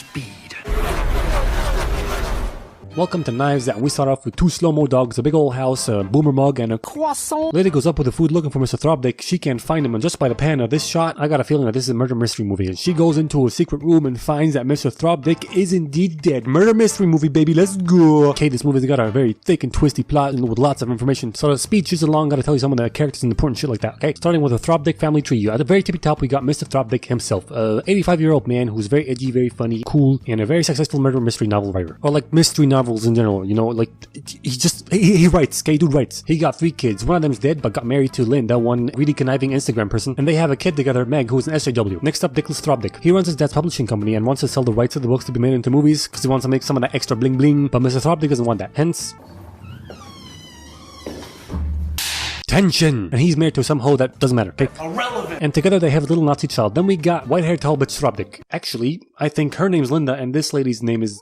speed. Welcome to Knives Out. We start off with two slow-mo dogs, a big old house, a boomer mug, and a croissant. Lady goes up with the food looking for Mr. Throbdick. She can't find him, and just by the pan of this shot, I got a feeling that this is a murder mystery movie. And she goes into a secret room and finds that Mr. Throbdick is indeed dead. Murder mystery movie, baby. Let's go. Okay, this movie's got a very thick and twisty plot with lots of information. So the speed is along, gotta tell you some of the characters and important shit like that, okay? Starting with the Throbdick family tree. At the very tippy top, we got Mr. Throbdick himself. A 85-year-old man who's very edgy, very funny, cool, and a very successful murder mystery novel writer. Or like mystery novels in general, you know? Like, he writes, okay, dude writes. He got 3 kids. One of them's dead, but got married to Linda, one really conniving Instagram person, and they have a kid together, Meg, who's an SJW. Next up, Nicholas Throbdick. He runs his dad's publishing company and wants to sell the rights of the books to be made into movies, because he wants to make some of that extra bling bling, but Mr. Throbdick doesn't want that. Hence, tension. And he's married to some hoe that doesn't matter, okay? Irrelevant. And together they have a little Nazi child. Then we got white-haired tall bitch Throbdick. Actually, I think her name's Linda, and this lady's name is...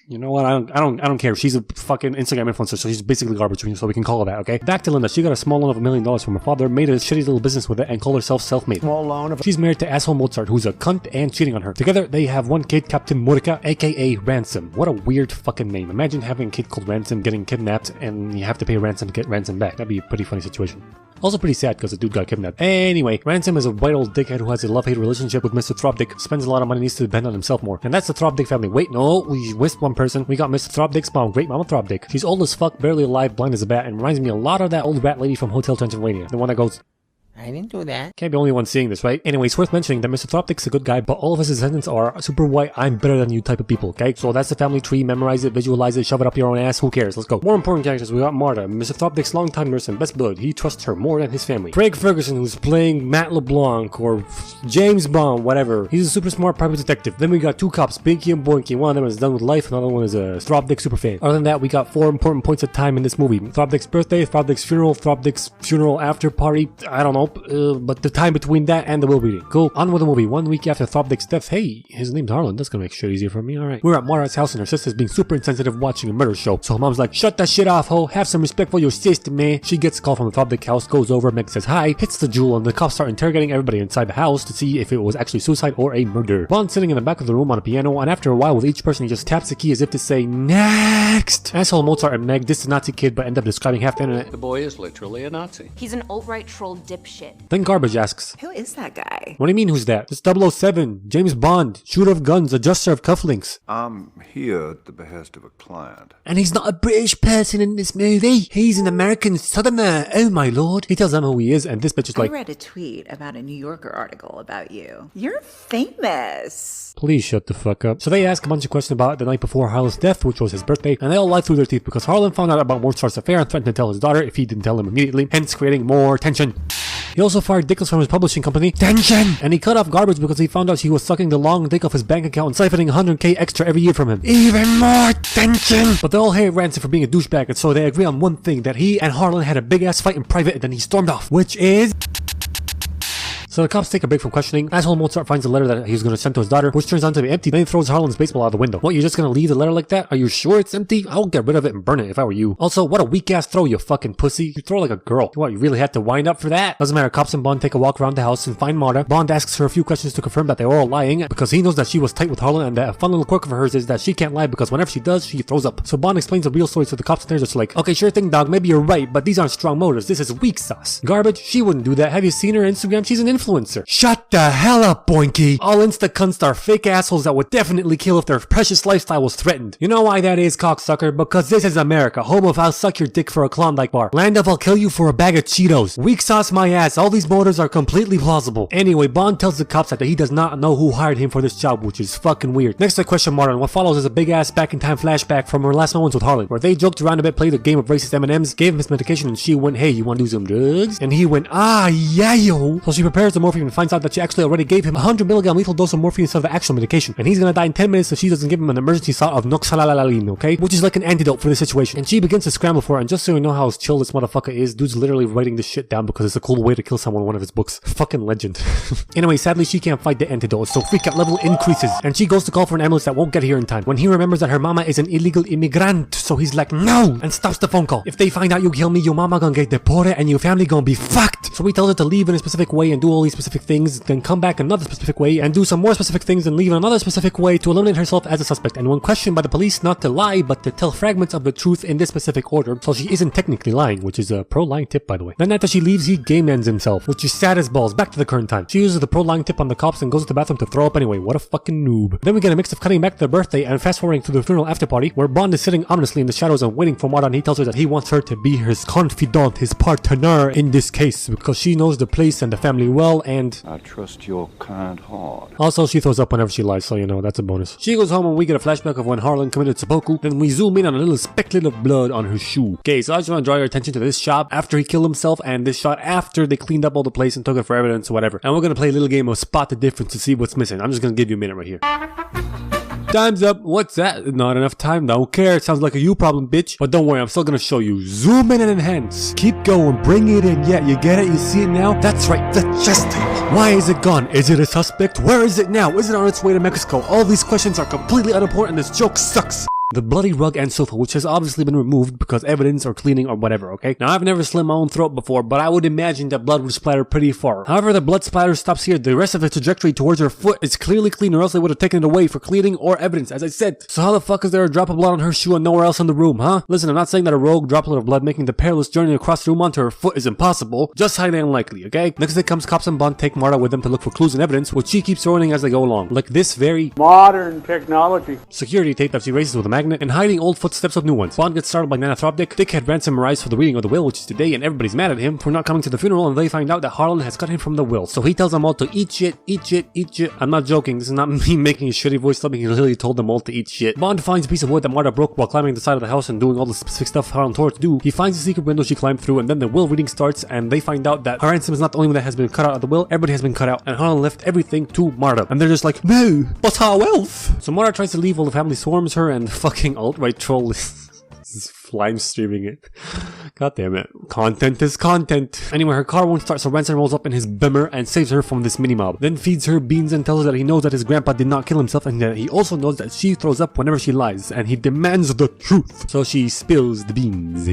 You know what? I don't care. She's a fucking Instagram influencer, so she's basically garbage, so we can call her that, okay? Back to Linda. She got a small loan of $1 million from her father, made a shitty little business with it, and called herself self-made. Small loan of... She's married to asshole Mozart, who's a cunt and cheating on her. Together, they have one kid, Captain Murica, aka Ransom. What a weird fucking name. Imagine having a kid called Ransom getting kidnapped, and you have to pay ransom to get Ransom back. That'd be a pretty funny situation. Also pretty sad because the dude got kidnapped. Anyway, Ransom is a white old dickhead who has a love-hate relationship with Mr. Throbdick, spends a lot of money, needs to depend on himself more. And that's the Throbdick family. Wait, no, we missed one person. We got Mr. Throbdick's mom, Great Mama Throbdick. She's old as fuck, barely alive, blind as a bat, and reminds me a lot of that old rat lady from Hotel Transylvania. The one that goes... I didn't do that. Can't be the only one seeing this, right? Anyway, it's worth mentioning that Mr. Throbdick's a good guy, but all of his descendants are super white, I'm better than you type of people, okay? So that's the family tree, memorize it, visualize it, shove it up your own ass, who cares? Let's go. More important characters, we got Marta, Mr. Throbdick's longtime nurse and best blood. He trusts her more than his family. Craig Ferguson, who's playing Matt LeBlanc, or James Bond, whatever. He's a super smart private detective. Then we got 2 cops, Binky and Boinky. One of them is done with life, another one is a Throbdick superfan. Other than that, we got 4 important points of time in this movie. Throbdick's birthday, Throbdick's funeral after party, I don't know, but the time between that and the will reading. Go on with the movie. 1 week after Throbdick's death. Hey, his name's Harlan. That's gonna make shit easier for me. Alright. We're at Mara's house and her sister's being super insensitive watching a murder show. So her mom's like, shut that shit off, ho. Have some respect for your sister, man. She gets a call from the Throbdick house, goes over, Meg says hi, hits the jewel, and the cops start interrogating everybody inside the house to see if it was actually suicide or a murder. Bond's sitting in the back of the room on a piano, and after a while with each person he just taps the key as if to say, next! Asshole Mozart and Meg diss the Nazi kid but end up describing half the internet. The boy is literally a Nazi. He's an alt-right troll dipshit. Then Garbage asks, who is that guy? what do you mean who's that? It's 007, James Bond, shooter of guns, adjuster of cufflinks. I'm here at the behest of a client. And he's not a British person in this movie. He's an American southerner. Oh my lord. He tells them who he is, and this bitch is like, I read a tweet about a New Yorker article about you. You're famous. please shut the fuck up. So they ask a bunch of questions about the night before Harlan's death, which was his birthday, and they all lie through their teeth because Harlan found out about Mozart's affair and threatened to tell his daughter if he didn't tell him immediately, hence creating more tension. He also fired Dickles from his publishing company, Tension! And he cut off Garbage because he found out she was sucking the long dick off his bank account and siphoning 100k extra every year from him. Even more tension! But they all hate Ransom for being a douchebag, and so they agree on one thing, that he and Harlan had a big ass fight in private and then he stormed off, which is... So the cops take a break from questioning. Asshole Mozart finds a letter that he was going to send to his daughter, which turns out to be empty. Then he throws Harlan's baseball out the window. What, you're just going to leave the letter like that? Are you sure it's empty? I would get rid of it and burn it if I were you. Also, what a weak ass throw, you fucking pussy. You throw like a girl. What, you really had to wind up for that? Doesn't matter. Cops and Bond take a walk around the house and find Marta. Bond asks her a few questions to confirm that they're all lying because he knows that she was tight with Harlan, and that a fun little quirk of hers is that she can't lie because whenever she does, she throws up. So Bond explains the real story to the cops, and they're just like, okay, sure thing, dog. Maybe you're right, but these aren't strong motives. This is weak sauce. Garbage? She wouldn't do that. Have you seen her Instagram? She's an influencer. Shut the hell up, Boinky. All insta-cunts are fake assholes that would definitely kill if their precious lifestyle was threatened. You know why that is, cocksucker? Because this is America, home of I'll suck your dick for a Klondike bar, land of I'll kill you for a bag of Cheetos. Weak sauce my ass. All these motives are completely plausible. Anyway, Bond tells the cops that he does not know who hired him for this job, which is fucking weird. Next I question Marta, and what follows is a big ass back in time flashback from her last moments with Harlan, where they joked around a bit, played a game of racist M&Ms, gave him his medication, and she went, hey, you wanna do some drugs? And he went, ah, yeah, yo. So she prepares the morphine and finds out that she actually already gave him a 100 milligram lethal dose of morphine instead of the actual medication, and he's gonna die in 10 minutes if she doesn't give him an emergency shot of noxalalaline, okay? Which is like an antidote for the situation. And she begins to scramble for it, and just so you know how chill this motherfucker is, dude's literally writing this shit down because it's a cool way to kill someone in one of his books. Fucking legend. Anyway, sadly she can't fight the antidote, so freak out level increases, and she goes to call for an ambulance that won't get here in time, when he remembers that her mama is an illegal immigrant, so he's like, no! And stops the phone call. If they find out you kill me, your mama gonna get deported and your family gonna be fucked! So he tells her to leave in a specific way and do all all these specific things, then come back another specific way and do some more specific things and leave in another specific way to eliminate herself as a suspect. And when questioned by the police, not to lie, but to tell fragments of the truth in this specific order, so she isn't technically lying, which is a pro-lying tip, by the way. Then after she leaves, he game ends himself, which is sad as balls. Back to the current time. She uses the pro-lying tip on the cops and goes to the bathroom to throw up anyway. What a fucking noob. Then we get a mix of cutting back to the birthday and fast forwarding to the funeral after party, where Bond is sitting ominously in the shadows and waiting for Marta, and he tells her that he wants her to be his confidant, his partner in this case, because she knows the place and the family well, and I trust your kind heart. also she throws up whenever she lies, so you know, that's a bonus. She goes home and we get a flashback of when Harlan committed seppuku, then we zoom in on a little specklet of blood on her shoe. Okay, so I just want to draw your attention to this shot after he killed himself, and this shot after they cleaned up all the place and took it for evidence or whatever. And we're gonna play a little game of spot the difference to see what's missing. I'm just gonna give you a minute right here. Time's up. What's that? Not enough time. Don't care. It sounds like a you problem, bitch. But don't worry, I'm still gonna show you. Zoom in and enhance. Keep going. Bring it in. Yeah, you get it? You see it now? That's right. The chest tape. Why is it gone? Is it a suspect? Where is it now? Is it on its way to Mexico? All these questions are completely unimportant. This joke sucks. The bloody rug and sofa, which has obviously been removed because evidence or cleaning or whatever, okay? Now, I've never slit my own throat before, but I would imagine that blood would splatter pretty far. However, the blood splatter stops here. The rest of the trajectory towards her foot is clearly clean, or else they would have taken it away for cleaning or evidence, as I said. So how the fuck is there a drop of blood on her shoe and nowhere else in the room, huh? Listen, I'm not saying that a rogue droplet of blood making the perilous journey across the room onto her foot is impossible, just highly unlikely, okay? Next day comes cops and Bond take Marta with them to look for clues and evidence, which she keeps throwing as they go along. Like this very modern technology security tape that she erases with a magnet, and hiding old footsteps of new ones. Bond gets startled by Nana Throbdick. Dick had ransom Marais for the reading of the will, which is today, and everybody's mad at him for not coming to the funeral, and they find out that Harlan has cut him from the will. So he tells them all to eat shit, eat shit, eat shit. I'm not joking. This is not me making a shitty voice dubbing. He literally told them all to eat shit. Bond finds a piece of wood that Marta broke while climbing the side of the house and doing all the specific stuff Harlan told her to do. He finds the secret window she climbed through, and then the will reading starts, and they find out that her ransom is not the only one that has been cut out of the will. Everybody has been cut out, and Harlan left everything to Marta. And they're just like, no, but our wealth. So Marta tries to leave while the family swarms her, and the fucking alt-right troll is live streaming it. God damn it. Content is content. Anyway, her car won't start, so Ransom rolls up in his Beamer and saves her from this mini-mob. Then feeds her beans and tells her that he knows that his grandpa did not kill himself, and that he also knows that she throws up whenever she lies, and he demands the truth. So she spills the beans.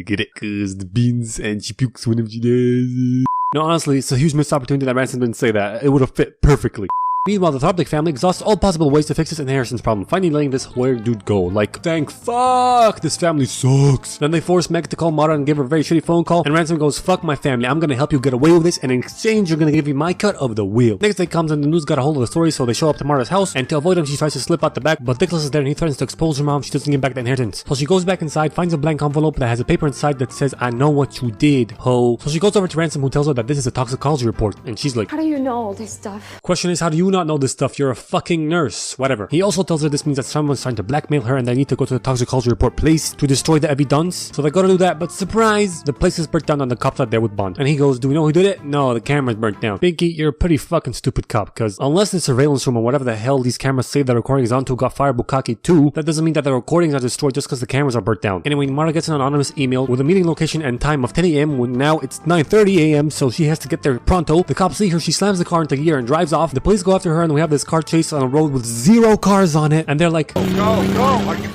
Get it? 'Cause the beans, and she pukes whenever she does. No, honestly, it's a huge missed opportunity that Ransom didn't say that. It would have fit perfectly. Meanwhile, the Throbdick family exhausts all possible ways to fix this inheritance problem, finally letting this lawyer dude go. Like, thank fuck, this family sucks. Then they force Meg to call Marta and give her a very shitty phone call, and Ransom goes, fuck my family, I'm gonna help you get away with this, and in exchange, you're gonna give me my cut of the wheel. Next day comes and the news got a hold of the story, so they show up to Marta's house, and to avoid him, she tries to slip out the back, but Nicholas is there and he threatens to expose her mom. She doesn't give back the inheritance. So she goes back inside, finds a blank envelope that has a paper inside that says, I know what you did, ho. So she goes over to Ransom, who tells her that this is a toxicology report, and she's like, How do you know all this stuff? question is, how do you not know this stuff? You're a fucking nurse. Whatever. He also tells her this means that someone's trying to blackmail her and they need to go to the toxicology report place to destroy the evidence. So they gotta do that, but surprise! The place is burnt down and the cops are there with Bond. And he goes, do we know who did it? No, the camera's burnt down. Pinky, you're a pretty fucking stupid cop, cause unless the surveillance room or whatever the hell these cameras say the recording is onto got fired Bukkake too, that doesn't mean that the recordings are destroyed just cause the cameras are burnt down. Anyway, Marta gets an anonymous email with a meeting location and time of 10 a.m. when now it's 9:30 a.m. so she has to get there pronto. The cops see her, she slams the car into gear and drives off. The police go after her and we have this car chase on a road with 0 cars on it, and they're like, Go!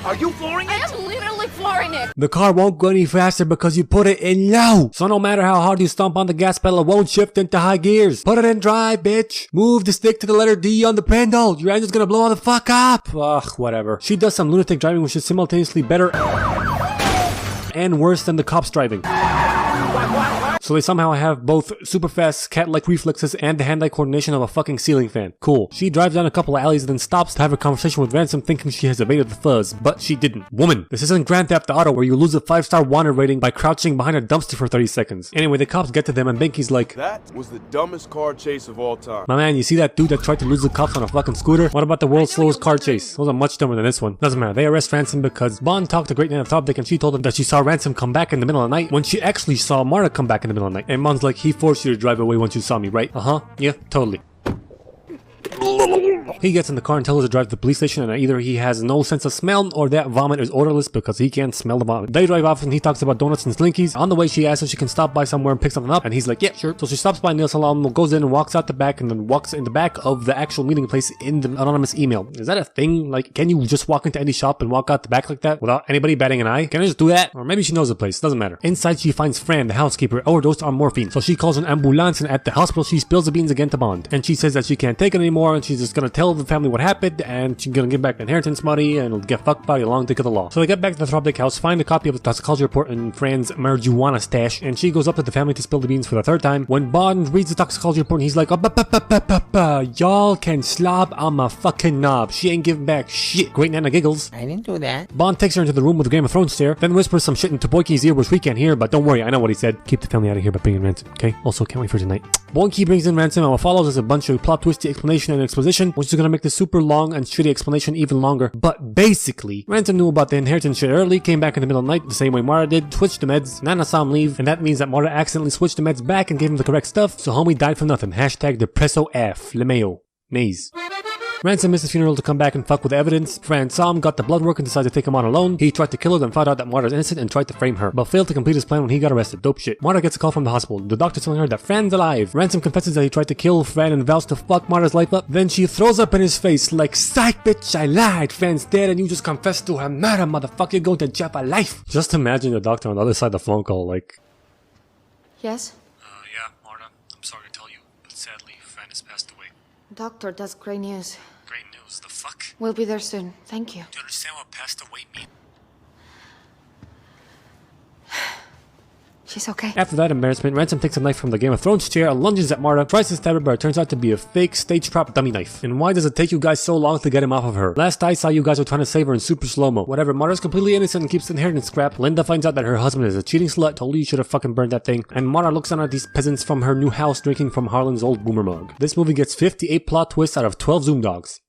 Are you flooring it? I am literally flooring it! the car won't go any faster because you put it in low. So no matter how hard you stomp on the gas pedal, it won't shift into high gears. Put it in drive, bitch. Move the stick to the letter D on the pedal. Your engine's gonna blow all the fuck up. Ugh, whatever. She does some lunatic driving which is simultaneously better and worse than the cops driving. So they somehow have both super fast cat-like reflexes and the hand-eye coordination of a fucking ceiling fan. Cool. She drives down a couple of alleys and then stops to have a conversation with Ransom thinking she has evaded the fuzz, but she didn't. Woman, this isn't Grand Theft Auto where you lose a 5-star wanted rating by crouching behind a dumpster for 30 seconds. Anyway, the cops get to them and Binky's like, That was the dumbest car chase of all time. my man, you see that dude that tried to lose the cops on a fucking scooter? What about the world's slowest car chase? Those are much dumber than this one. Doesn't matter. They arrest Ransom because Bond talked to Great Nana Throbdick and she told him that she saw Ransom come back in the middle of the night when she actually saw Marta come back in the middle of the night. And Bond's like, he forced you to drive away once you saw me, right? Uh-huh. Yeah, totally. He gets in the car and tells her to drive to the police station, and either he has no sense of smell or that vomit is odorless because he can't smell the vomit. They drive off and he talks about donuts and Slinkies. On the way, she asks if she can stop by somewhere and pick something up, and he's like, yeah, sure. So she stops by nail salon, goes in and walks out the back, and then walks in the back of the actual meeting place in the anonymous email. Is that a thing? Like, can you just walk into any shop and walk out the back like that without anybody batting an eye? Can I just do that? Or maybe she knows the place, doesn't matter. Inside, she finds Fran, the housekeeper, overdosed on morphine. So she calls an ambulance, and at the hospital, she spills the beans again to Bond. And she says that she can't take it anymore, and she's just gonna tell the family what happened, and she's gonna give back the inheritance money, and get fucked by a long dick of the law. So they get back to the Thropdick house, find a copy of the toxicology report in Fran's marijuana stash, and she goes up to the family to spill the beans for the third time. When Bond reads the toxicology report, he's like, y'all can slob on my fucking knob. She ain't giving back shit. Great Nana giggles. I didn't do that. Bond takes her into the room with the Game of Thrones chair, then whispers some shit into Boyke's ear which we can't hear, but don't worry, I know what he said. Keep the family out of here by bringing Ransom, okay? Also, can't wait for tonight. Boyke brings in Ransom, and what follows is a bunch of plot twisty explanation and exposition, which is gonna make the super long and shitty explanation even longer. But basically, Ransom knew about the inheritance shit early, came back in the middle of the night the same way Mara did, switched the meds, Nana saw him leave, and that means that Mara accidentally switched the meds back and gave him the correct stuff, so homie died for nothing. Hashtag depresso F. LeMayo. Nays. Ransom missed the funeral to come back and fuck with evidence. Fran saw him, got the blood work, and decided to take him on alone. He tried to kill her, then found out that Mara's innocent and tried to frame her, but failed to complete his plan when he got arrested. Dope shit. Mara gets a call from the hospital. The doctor telling her that Fran's alive. Ransom confesses that he tried to kill Fran and vows to fuck Mara's life up. Then she throws up in his face like, psych bitch, I lied. Fran's dead and you just confessed to her murder, motherfucker. You're going to jail for life. Just imagine the doctor on the other side of the phone call like... Yes? Yeah, Marta. I'm sorry to tell you, but sadly, Fran has passed away. Doctor, that's great news. Great news. The fuck? We'll be there soon. Thank you. Do you understand what passed away means? She's okay. After that embarrassment, Ransom takes a knife from the Game of Thrones chair and lunges at Mara, tries to stab her, but it turns out to be a fake stage prop dummy knife. And why does it take you guys so long to get him off of her? Last I saw, you guys were trying to save her in super slow-mo. Whatever, Mara's completely innocent and keeps the inheritance scrap. Linda finds out that her husband is a cheating slut, totally should have fucking burned that thing. And Mara looks down at these peasants from her new house drinking from Harlan's old boomer mug. This movie gets 58 plot twists out of 12 Zoom dogs.